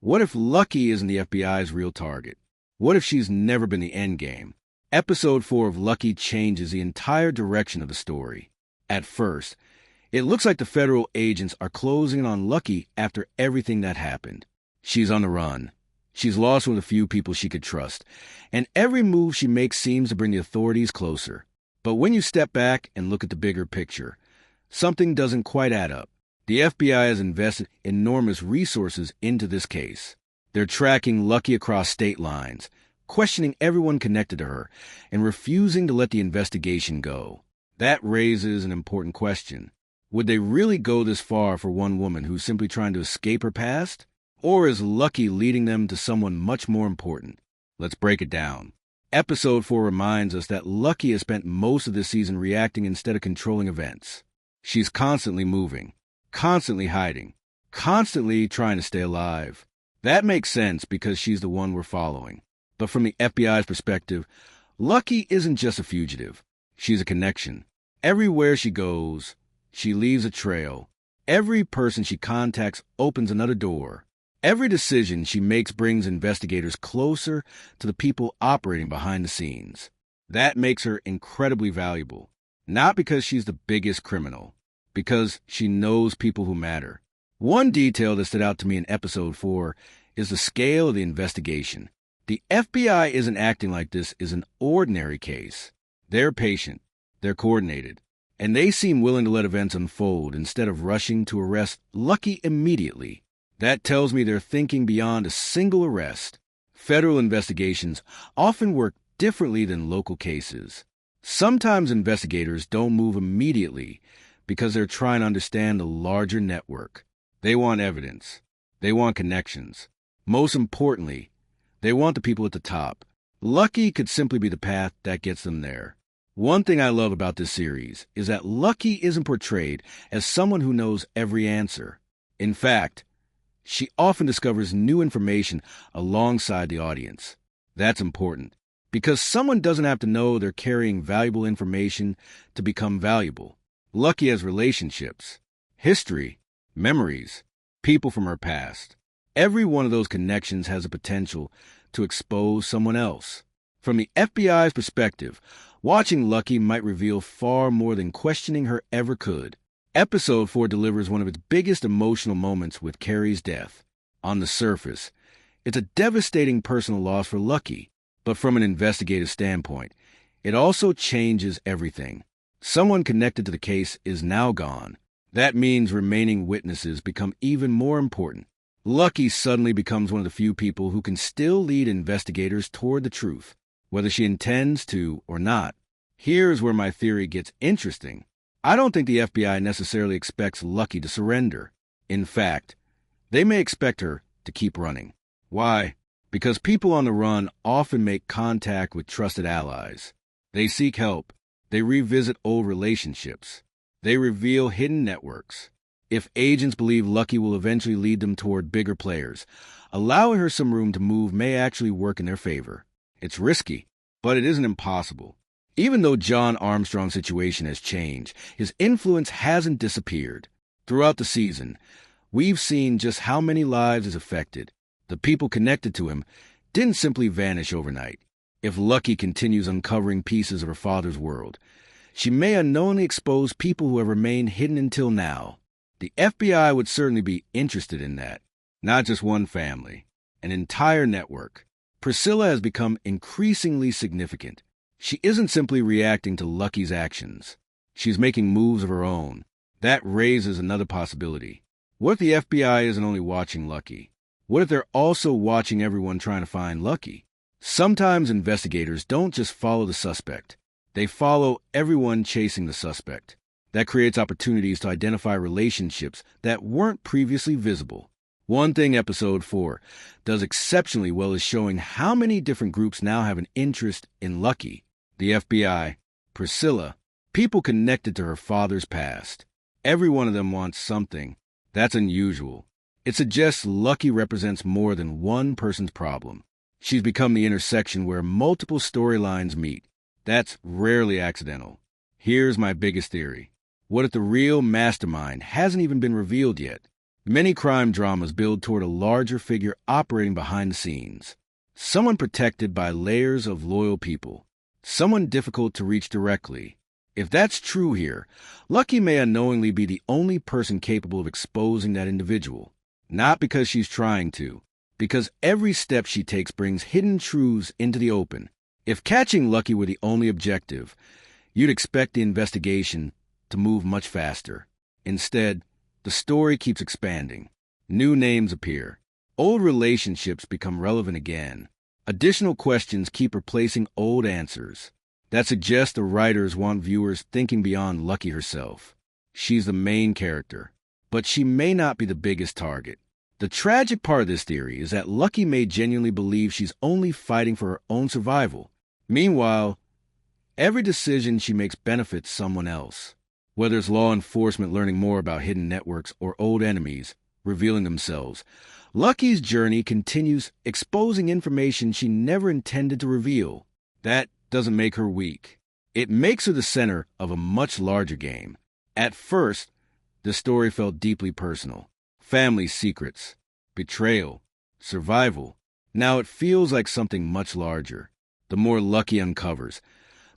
What if Lucky isn't the FBI's real target? What if she's never been the endgame? Episode 4 of Lucky changes the entire direction of the story. At first, it looks like the federal agents are closing in on Lucky after everything that happened. She's on the run. She's lost with a few people she could trust, and every move she makes seems to bring the authorities closer. But when you step back and look at the bigger picture, something doesn't quite add up. The FBI has invested enormous resources into this case. They're tracking Lucky across state lines, questioning everyone connected to her, and refusing to let the investigation go. That raises an important question. Would they really go this far for one woman who's simply trying to escape her past? Or is Lucky leading them to someone much more important? Let's break it down. Episode 4 reminds us that Lucky has spent most of this season reacting instead of controlling events. She's constantly moving, constantly hiding, constantly trying to stay alive. That makes sense because she's the one we're following. But from the FBI's perspective, Lucky isn't just a fugitive. She's a connection. Everywhere she goes, she leaves a trail. Every person she contacts opens another door. Every decision she makes brings investigators closer to the people operating behind the scenes. That makes her incredibly valuable. Not because she's the biggest criminal, because she knows people who matter. One detail that stood out to me in Episode 4 is the scale of the investigation. The FBI isn't acting like this is an ordinary case. They're patient, they're coordinated, and they seem willing to let events unfold instead of rushing to arrest Lucky immediately. That tells me they're thinking beyond a single arrest. Federal investigations often work differently than local cases. Sometimes investigators don't move immediately because they're trying to understand the larger network. They want evidence. They want connections. Most importantly, they want the people at the top. Lucky could simply be the path that gets them there. One thing I love about this series is that Lucky isn't portrayed as someone who knows every answer. In fact, she often discovers new information alongside the audience. That's important, because someone doesn't have to know they're carrying valuable information to become valuable. Lucky has relationships, history, memories, people from her past. Every one of those connections has the potential to expose someone else. From the FBI's perspective, watching Lucky might reveal far more than questioning her ever could. Episode 4 delivers one of its biggest emotional moments with Carrie's death. On the surface, it's a devastating personal loss for Lucky, but from an investigative standpoint, it also changes everything. Someone connected to the case is now gone. That means remaining witnesses become even more important. Lucky suddenly becomes one of the few people who can still lead investigators toward the truth, whether she intends to or not. Here's where my theory gets interesting. I don't think the FBI necessarily expects Lucky to surrender. In fact, they may expect her to keep running. Why? Because people on the run often make contact with trusted allies. They seek help. They revisit old relationships. They reveal hidden networks. If agents believe Lucky will eventually lead them toward bigger players, allowing her some room to move may actually work in their favor. It's risky, but it isn't impossible. Even though John Armstrong's situation has changed, his influence hasn't disappeared. Throughout the season, we've seen just how many lives is affected. The people connected to him didn't simply vanish overnight. If Lucky continues uncovering pieces of her father's world, she may unknowingly expose people who have remained hidden until now. The FBI would certainly be interested in that. Not just one family, an entire network. Priscilla has become increasingly significant. She isn't simply reacting to Lucky's actions. She's making moves of her own. That raises another possibility. What if the FBI isn't only watching Lucky? What if they're also watching everyone trying to find Lucky? Sometimes investigators don't just follow the suspect. They follow everyone chasing the suspect. That creates opportunities to identify relationships that weren't previously visible. One thing Episode 4 does exceptionally well is showing how many different groups now have an interest in Lucky. The FBI, Priscilla, people connected to her father's past. Every one of them wants something. That's unusual. It suggests Lucky represents more than one person's problem. She's become the intersection where multiple storylines meet. That's rarely accidental. Here's my biggest theory. What if the real mastermind hasn't even been revealed yet? Many crime dramas build toward a larger figure operating behind the scenes. Someone protected by layers of loyal people. Someone difficult to reach directly. If that's true here, Lucky may unknowingly be the only person capable of exposing that individual. Not because she's trying to, because every step she takes brings hidden truths into the open. If catching Lucky were the only objective, you'd expect the investigation to move much faster. Instead, the story keeps expanding. New names appear. Old relationships become relevant again. Additional questions keep replacing old answers. That suggests the writers want viewers thinking beyond Lucky herself. She's the main character, but she may not be the biggest target. The tragic part of this theory is that Lucky may genuinely believe she's only fighting for her own survival. Meanwhile, every decision she makes benefits someone else. Whether it's law enforcement learning more about hidden networks or old enemies revealing themselves, Lucky's journey continues, exposing information she never intended to reveal. That doesn't make her weak. It makes her the center of a much larger game. At first, the story felt deeply personal. Family secrets, betrayal, survival. Now it feels like something much larger. The more Lucky uncovers,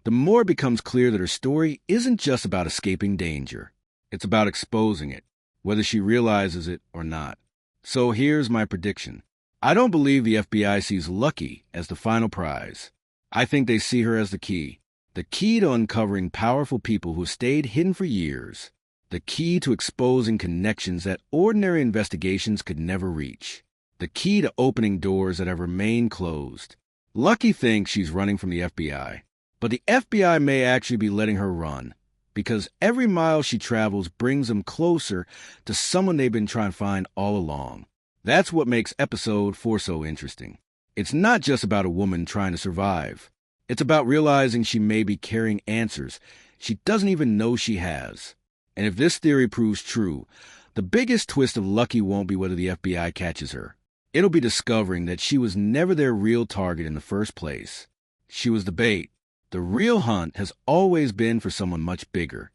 the more it becomes clear that her story isn't just about escaping danger. It's about exposing it, whether she realizes it or not. So here's my prediction. I don't believe the FBI sees Lucky as the final prize. I think they see her as the key to uncovering powerful people who stayed hidden for years, the key to exposing connections that ordinary investigations could never reach, the key to opening doors that have remained closed. Lucky thinks she's running from the FBI, but the FBI may actually be letting her run, because every mile she travels brings them closer to someone they've been trying to find all along. That's what makes episode 4 so interesting. It's not just about a woman trying to survive. It's about realizing she may be carrying answers she doesn't even know she has. And if this theory proves true, the biggest twist of Lucky won't be whether the FBI catches her. It'll be discovering that she was never their real target in the first place. She was the bait. The real hunt has always been for someone much bigger,